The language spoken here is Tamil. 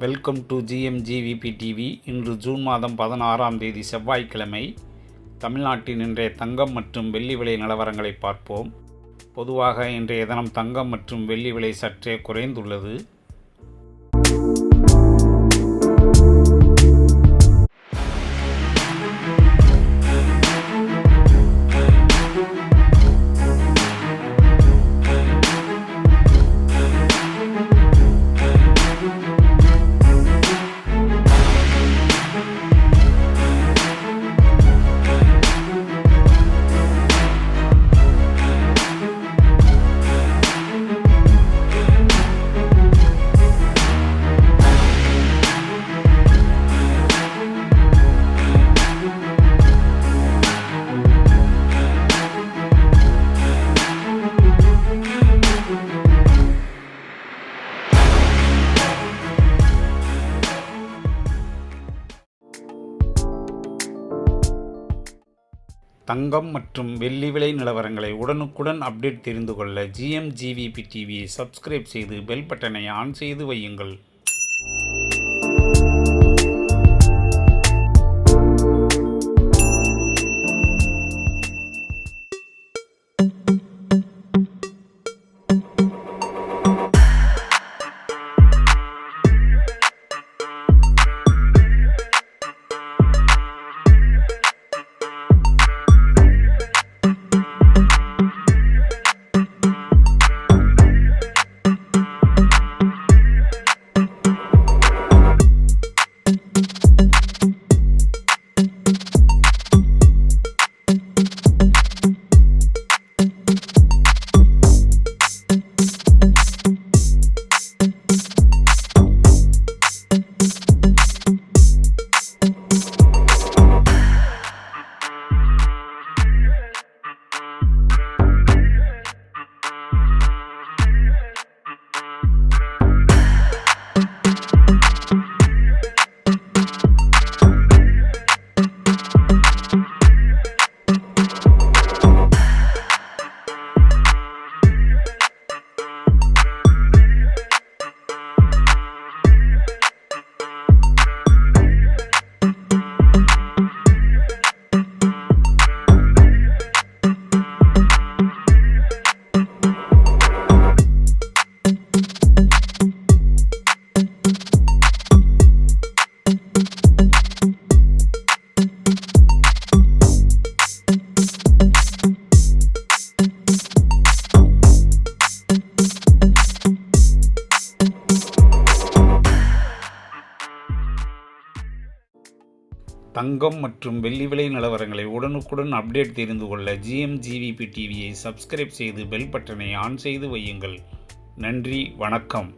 Welcome to GMGVP TV. இன்று ஜூன் மாதம் 16ஆம் தேதி செவ்வாய்க்கிழமை. தமிழ்நாட்டின் இன்றைய தங்கம் மற்றும் வெள்ளி விலை நிலவரங்களை பார்ப்போம். பொதுவாக இன்றைய தினம் தங்கம் மற்றும் வெள்ளி விலை சற்றே குறைந்துள்ளது. தங்கம் மற்றும் வெள்ளி விலை நிலவரங்களை உடனுக்குடன் அப்டேட் தெரிந்து கொள்ள GMGVP டிவியை சப்ஸ்கிரைப் செய்து பெல் பட்டனை ஆன் செய்து வையுங்கள். தங்கம் மற்றும் வெள்ளி விலை நிலவரங்களை உடனுக்குடன் அப்டேட் தெரிந்து கொள்ள GMGVP டிவியை சப்ஸ்கிரைப் செய்து பெல் பட்டனை ஆன் செய்து வையுங்கள். நன்றி, வணக்கம்.